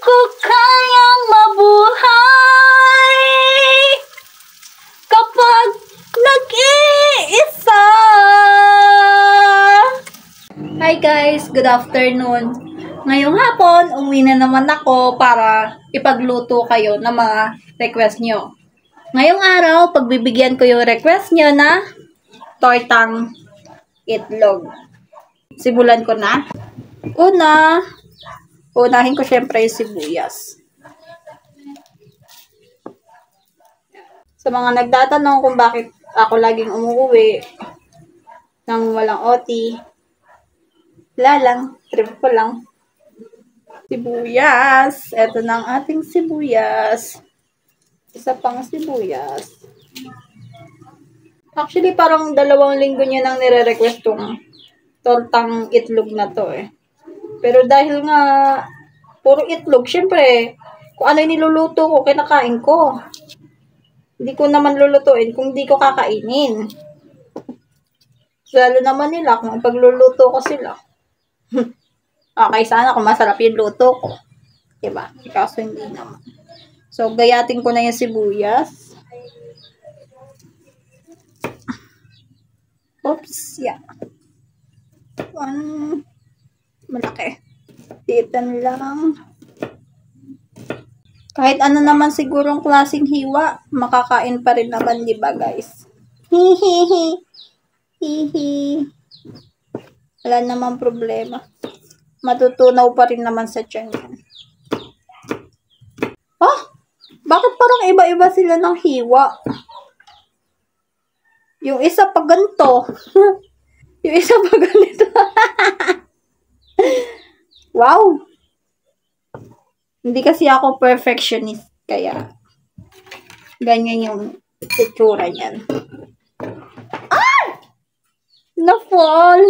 ko kayang mabuhay kapag nag-iisa. Hi guys, good afternoon. Ngayong hapon, umuwi na naman ako para ipagluto kayo ng mga request nyo. Ngayong araw, pagbibigyan ko yung request nyo na tortang itlog. Simulan ko na. Unahin ko syempre yung sibuyas. Sa mga nagtatanong kung bakit ako laging umuwi nang walang OT, wala lang, trip ko lang. Sibuyas. Ito na ang ating sibuyas. Isa pang sibuyas. Actually, parang 2 linggo niya nang nire-request tong tortang itlog na to eh. Pero dahil nga puro itlog, syempre, kung ano yung niluluto ko, kinakain ko. Hindi ko naman lulutuin kung hindi ko kakainin. Lalo naman nila kung pagluluto ko sila. Okay, sana kung masarap yung luto ko. Diba? Kaso hindi naman. So, gayatin ko na yung sibuyas. Oops, yeah. Malaki. Titan lang. Kahit ano naman sigurong klaseng hiwa, makakain pa rin naman, di ba guys? Hihihi. Hihi. Wala namang problema. Matutunaw pa rin naman sa tiyan yan. Bakit parang iba-iba sila ng hiwa? Yung isa pa ganito. Yung isa pa ganito. Wow! Hindi kasi ako perfectionist, kaya ganyan yung itsura niyan. Na-fall!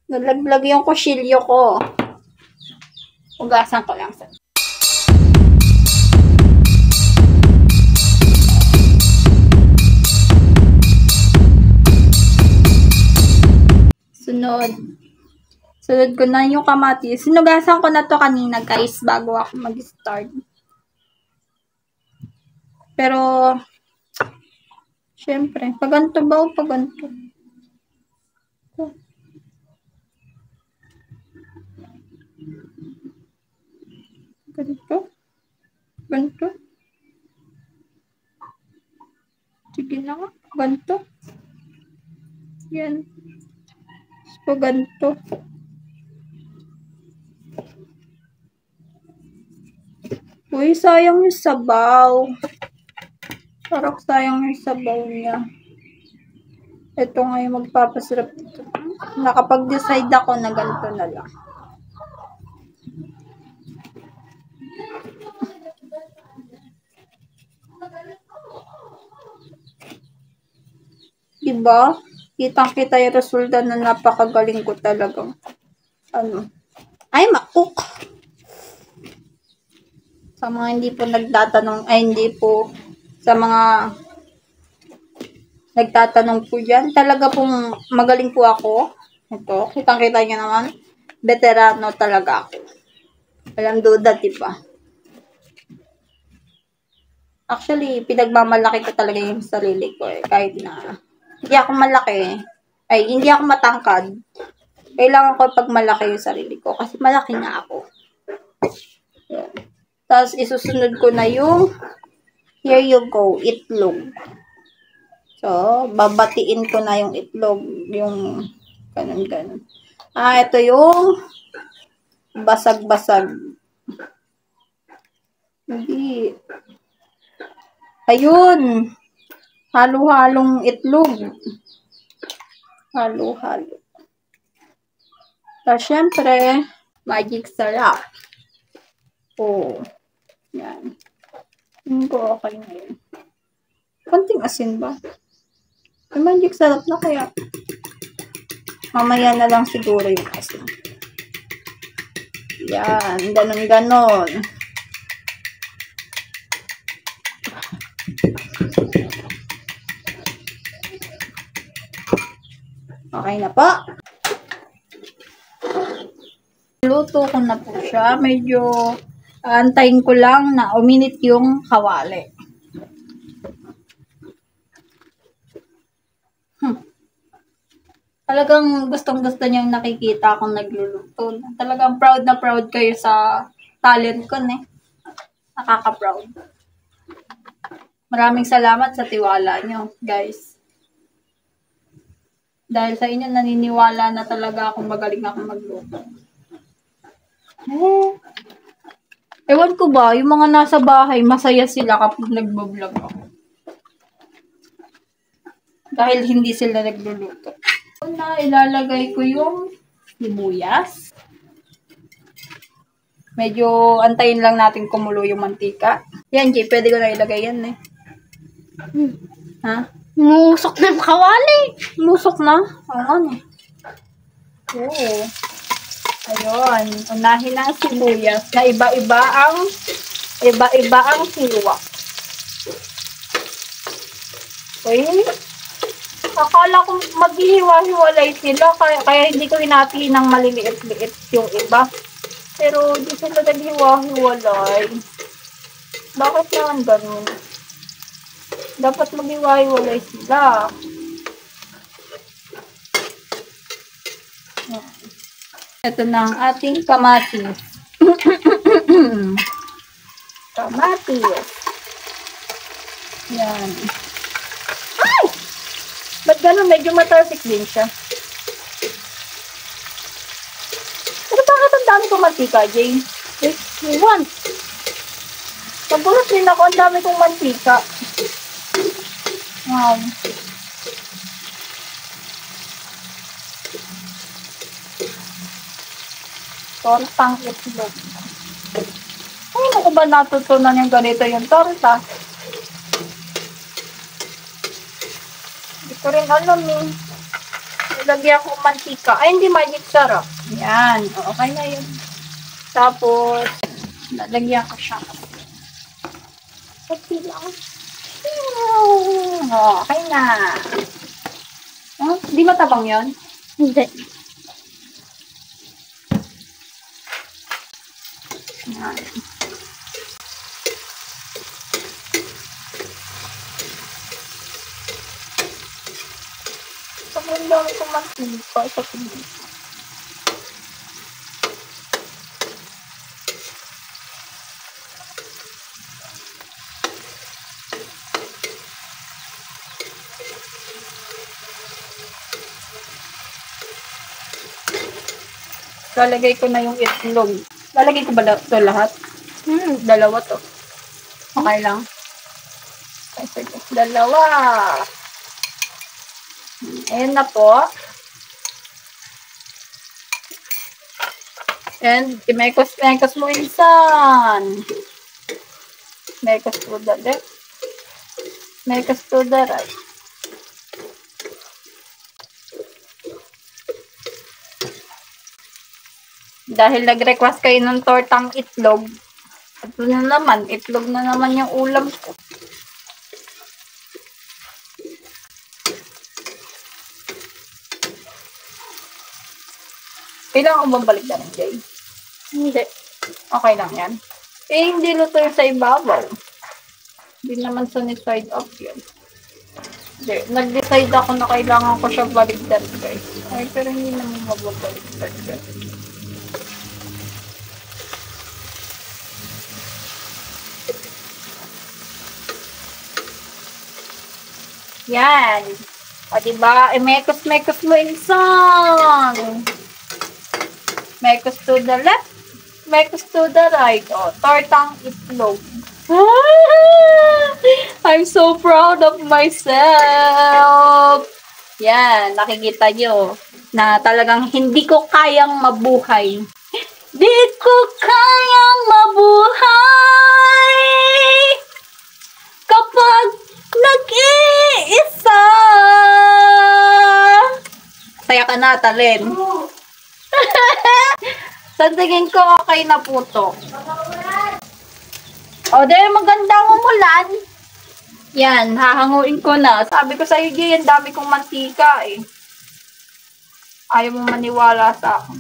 Nalaglag yung kusilyo ko. Ugasan ko lang sa... Sunod ko na yung kamatis. Sinugasan ko na to kanina guys bago ako mag-start. Pero, syempre, paganto ba o paganto? Ganito? Ganito? Sige na nga. Ganito? Yan. So, ganito. Uy, sayang yung sabaw. Parang sayang yung sabaw niya. Ito nga yung magpapasarap dito. Nakapag-decide ako na ganito na lang. Diba? Kitang-kita yung resulta na napakagaling ko talagang. Ay, makuk! Sa mga hindi po nagtatanong, sa mga nagtatanong po dyan, talaga pong magaling po ako. Ito, kitang-kita nyo naman, veterano talaga ako. Walang duda, diba? Actually, pinagmamalaki ko talaga yung sarili ko eh, kahit na hindi ako malaki, hindi ako matangkad. Kailangan ko pag malaki yung sarili ko, kasi malaki nga ako. Yan. Tapos, isusunod ko na yung, here you go, itlog. So, babatiin ko na yung itlog, yung ganun-ganun. Ito yung basag-basag. Hindi. Ayun. Halo-halong itlog. Halo-halo. Tapos, syempre, magic sarap. Yan. Hindi ko okay na yun. Konting asin ba? May magic sarap na kaya. Mamaya na lang siguro yung asin. Yan. Ganon-ganon. Okay na po. Niluto ko na po siya. Medyo antayin ko lang na uminit yung kawali. Talagang gustong-gusto niyang nakikita akong nagluluto. Talagang proud na proud kayo sa talent ko, ne? Nakaka-proud. Maraming salamat sa tiwala niyo, guys. Dahil sa inyo, naniniwala na talaga akong magaling akong magluto. Ewan ko ba, yung mga nasa bahay, masaya sila kapag nagbablog ako. Dahil hindi sila nagluluto. Na ilalagay ko yung sibuyas. Medyo antayin lang natin kumulo yung mantika. Yan, Jay, pwede ko na ilagay yan, eh. Ha? Musok na yung kawali. Musok na? Oo, Oo. Ayun. Unahin ang sibuyas na iba-iba ang hiwa. Okay? Akala ko maghihiwa-hiwalay sila, kaya hindi ko hinati ng maliliit-liit yung iba. Pero di sila naghiwa-hiwalay. Bakit naman ganun? Dapat maghiwa-hiwalay sila. Ito na ang ating kamatis. Kamatis. Yan. Ba't gano'n? Medyo matalsik din siya. Pero bakit ang dami kong mantika, Jane? Ewan. Nagulat din ako, ang dami kong mantika. Wow. Tortang itlog. Ay, ano ba natutunan yung ganito yung torta? Ko rin alam eh. Nilagyan ko mantika. Ay, hindi magic sarap. Yan. Okay na yun. Tapos, nalagyan ko siya. Okay lang. Okay na. Hindi matabang yun? Hindi. Yan. Sobrang dami kong mantika sa pinig. Lalagay ko na yung itlog. Lalagay ko ba ito lahat? Dalawa to. Okay lang. Dalawa. Ayan na po. And imekos mo insan. Mekos to the left. Mekos to the right. Dahil nag-request kayo ng tortang itlog, ito na naman, itlog na naman yung ulam ko. Kailangan ko bang balik na rin, Jay? Hindi. Okay lang yan. Eh, hindi luto yung sa ibabaw. Hindi naman sunny-side up yun. Hindi. Nag-decide ako na kailangan ko siya baligtad, guys. Ay, pero hindi naman mababaligtad yun. Yan. O, diba? E, mekos mo insan. Mekos to the left. Mekos to the right. O, tortang itlog. I'm so proud of myself. Yan. Nakikita nyo na talagang hindi ko kayang mabuhay. Di ko kayang mabuhay kapag nag-iisa. Saya ka na, Talen. Sa tingin ko, okay na po to. O, dahil magandang umulan. Yan, hahanguin ko na. Sabi ko sa'yo, Jay, ang dami kong mantika eh. Ayaw mo maniwala sa akin.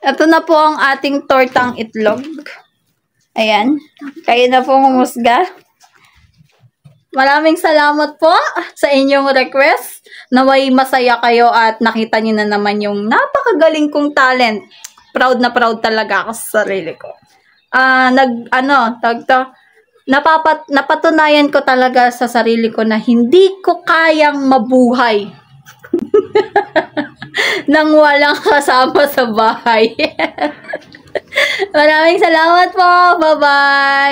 Ito na po ang ating tortang itlog. Ayan. Kayo na po humusga. Maraming salamat po sa inyong request. Naway masaya kayo at nakita niyo na naman yung napakagaling kong talent. Proud na proud talaga ako sa sarili ko. Napatunayan ko talaga sa sarili ko na hindi ko kayang mabuhay nang walang kasama sa bahay. Maraming salamat po. Bye-bye.